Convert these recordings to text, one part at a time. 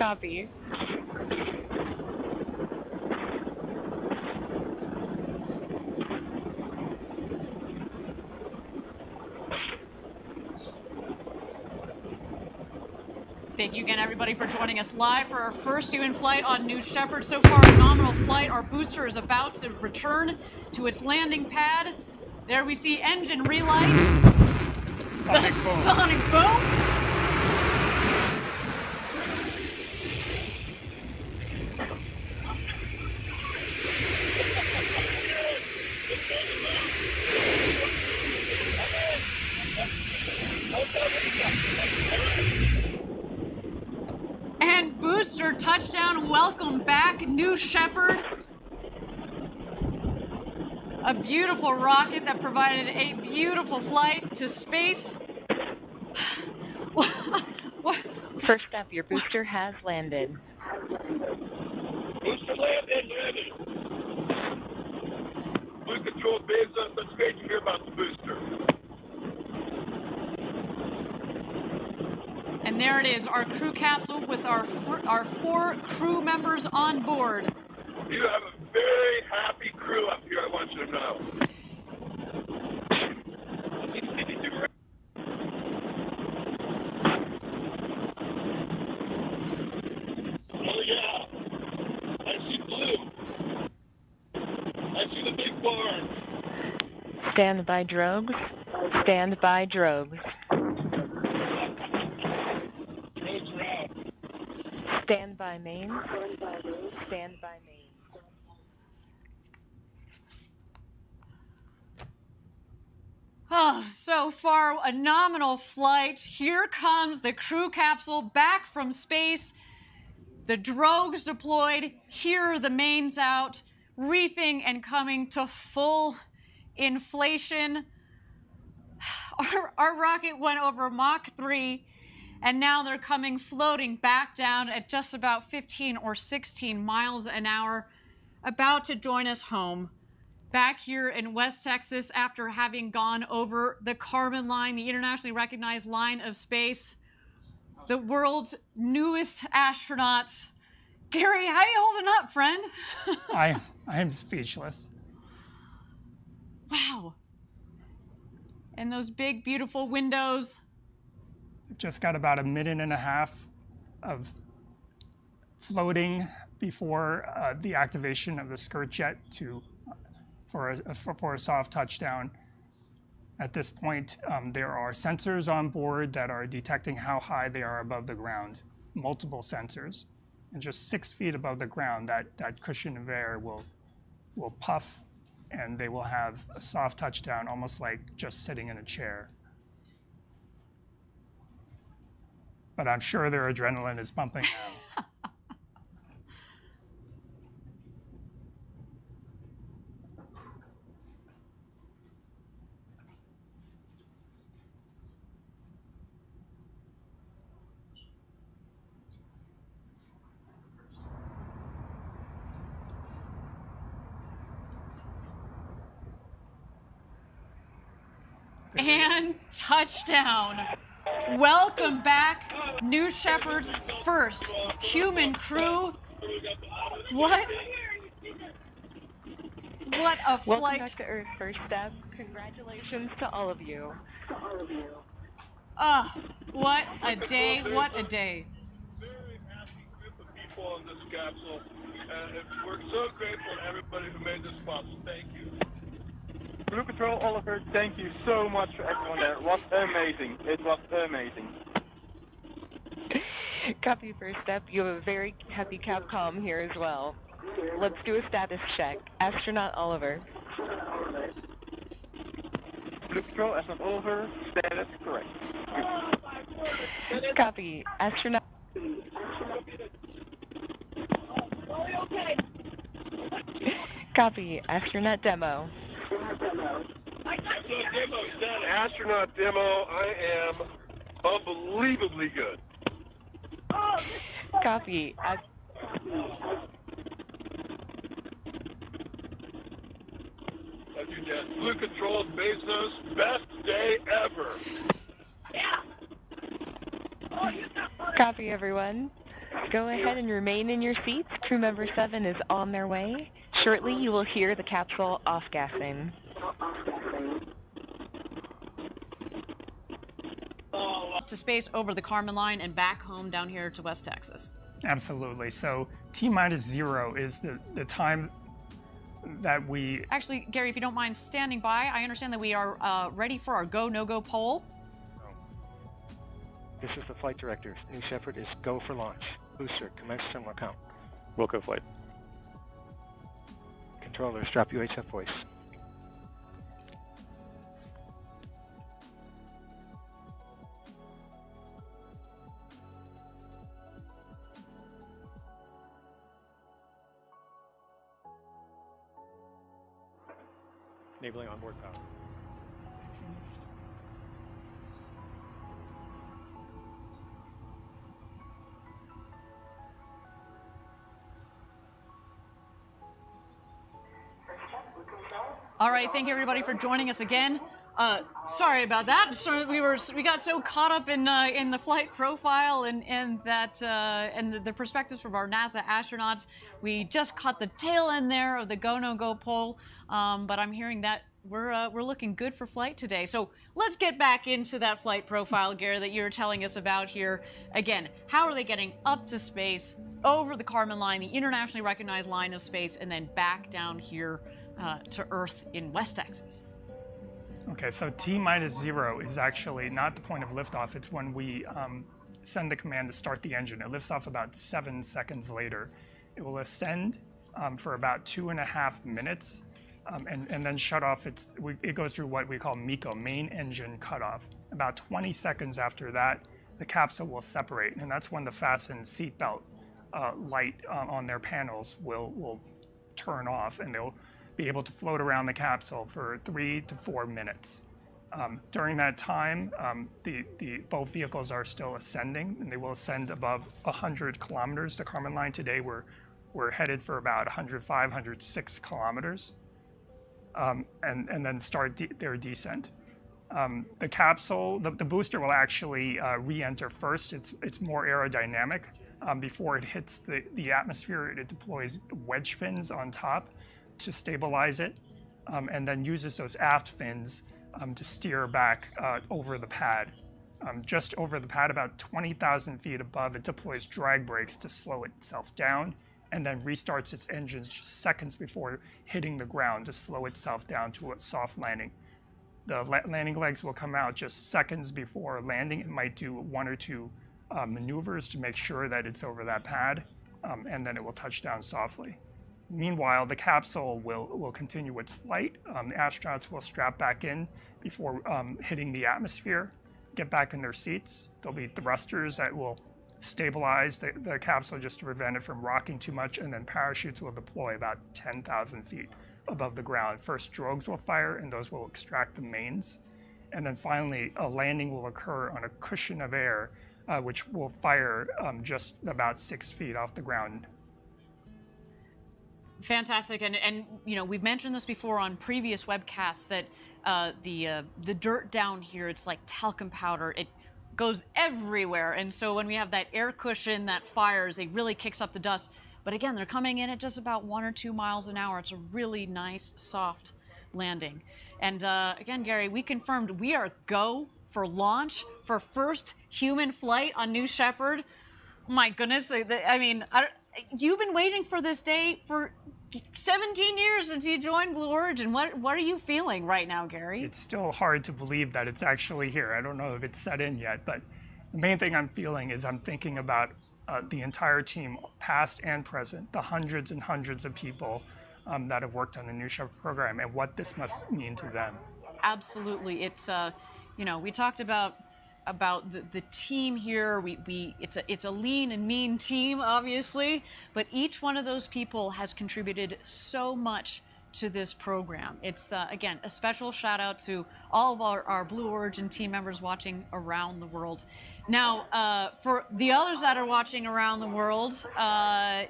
Copy. Thank you again, everybody, for joining us live for our first human flight on New Shepard. So far, a nominal flight. Our booster is about to return to its landing pad. There we see engine relight. The sonic boom. And booster touchdown. Welcome back, New Shepard. A beautiful rocket that provided a beautiful flight to space. First up, your booster has landed. Booster landed. Blue Control Bezos, that's great to hear about the booster. And there it is, our crew capsule with our 4 crew members on board. You have a very happy crew up here, I want you to know. Oh yeah, I see blue. I see the big barn. Stand by drogues. Stand by drogues. Drogues are out. Stand by main. Stand by main. Oh, so far, a nominal flight. Here comes the crew capsule back from space. The drogues deployed. Here are the mains out, reefing and coming to full inflation. Our rocket went over Mach 3, and now they're coming floating back down at just about 15 or 16 miles an hour, about to join us home. Back here in West Texas, after having gone over the Kármán line, the internationally recognized line of space, the world's newest astronauts. Gary, how you holding up, friend? I am speechless. Wow. And those big, beautiful windows. I've just got about a minute and a half of floating before the activation of the skirt jet for a soft touchdown. At this point, there are sensors on board that are detecting how high they are above the ground, multiple sensors. And just 6 feet above the ground, that cushion of air will puff, and they will have a soft touchdown, almost like just sitting in a chair. But I'm sure their adrenaline is pumping now. And touchdown. Welcome back, New Shepard's first human crew. What a flight. Welcome back to Earth, First Step. Congratulations to all of you. What a day, what a day. Very happy group of people on this capsule. We're so grateful to everybody who made this possible. Thank you. Blue Control, Oliver, thank you so much for everyone there. It was amazing. It was amazing. Copy, First Step. You have a very happy Capcom here as well. Let's do a status check. Astronaut Oliver. Blue Control, Astronaut Oliver, status correct. Copy. Astronaut. Copy. Astronaut Demo. Astronaut Demo, I am unbelievably good. Copy. Blue Control, Bezos, best day ever. Copy, everyone. Go ahead and remain in your seats. Crew member 7 is on their way. Shortly, you will hear the capsule off-gassing. Up to space over the Kármán line and back home down here to West Texas. Absolutely. So T-minus 0 is the time that we... Actually, Gary, if you don't mind standing by, I understand that we are ready for our go, no-go poll. This is the flight director. New Shepard is go for launch. Booster, commence similar count. Wilco flight. Controllers, drop UHF voice. Enabling onboard power. All right, thank you everybody for joining us again. Sorry about that. So we got so caught up in the flight profile and the perspectives from our NASA astronauts. We just caught the tail end there of the go no go poll. But I'm hearing that we're looking good for flight today. So let's get back into that flight profile, Gary, that you were telling us about here. Again, how are they getting up to space, over the Kármán line, the internationally recognized line of space, and then back down here to Earth in West Texas? Okay, so T-minus 0 is actually not the point of liftoff. It's when we send the command to start the engine. It lifts off about 7 seconds later. It will ascend for about 2.5 minutes and then shut off. It goes through what we call MECO, main engine cutoff. About 20 seconds after that, the capsule will separate, and that's when the fasten seatbelt light on their panels will turn off, and they'll be able to float around the capsule for 3 to 4 minutes. During that time, both vehicles are still ascending, and they will ascend above 100 kilometers. The Kármán line today, we're headed for about 105, 106 kilometers, and then start their descent. The capsule, the booster will actually re-enter first. It's more aerodynamic. Before it hits the atmosphere, it deploys wedge fins on top to stabilize it, and then uses those aft fins to steer back over the pad. Just over the pad, about 20,000 feet above, it deploys drag brakes to slow itself down, and then restarts its engines just seconds before hitting the ground to slow itself down to a soft landing. The landing legs will come out just seconds before landing. It might do 1 or 2 maneuvers to make sure that it's over that pad, and then it will touch down softly. Meanwhile, the capsule will continue its flight. The astronauts will strap back in before hitting the atmosphere, get back in their seats. There'll be thrusters that will stabilize the capsule just to prevent it from rocking too much, and then parachutes will deploy about 10,000 feet above the ground. First, drogues will fire, and those will extract the mains. And then finally, a landing will occur on a cushion of air, which will fire just about 6 feet off the ground. Fantastic, and you know, we've mentioned this before on previous webcasts that the dirt down here, it's like talcum powder. It goes everywhere, and so when we have that air cushion that fires, it really kicks up the dust. But again, they're coming in at just about 1 or 2 miles an hour. It's a really nice, soft landing. And again, Gary, we confirmed we are go for launch for first human flight on New Shepard. My goodness, I mean, you've been waiting for this day for 17 years since you joined Blue Origin. What are you feeling right now, Gary? It's still hard to believe that it's actually here. I don't know if it's set in yet, but the main thing I'm feeling is I'm thinking about the entire team, past and present, the hundreds and hundreds of people that have worked on the New Shepard program, and what this must mean to them. Absolutely. It's, you know, we talked about the team here. It's a lean and mean team, obviously, but each one of those people has contributed so much to this program. It's, again, a special shout out to all of our Blue Origin team members watching around the world. Now, for the others that are watching around the world,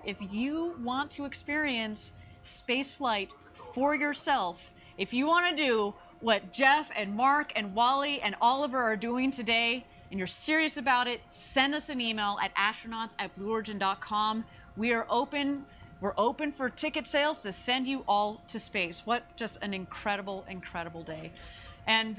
if you want to experience space flight for yourself, if you want to do what Jeff and Mark and Wally and Oliver are doing today, and you're serious about it, send us an email at astronauts@blueorigin.com. We're open for ticket sales to send you all to space. What just an incredible, incredible day. And,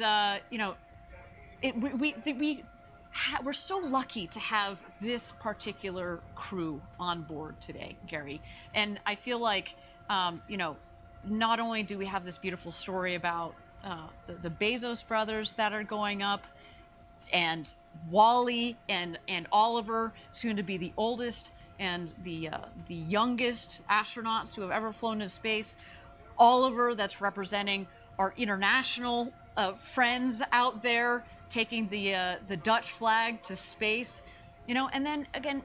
we're so lucky to have this particular crew on board today, Gary. And I feel like, not only do we have this beautiful story about the Bezos brothers that are going up, and Wally and Oliver, soon to be the oldest and the youngest astronauts who have ever flown into space. Oliver, that's representing our international friends out there, taking the Dutch flag to space, and then again,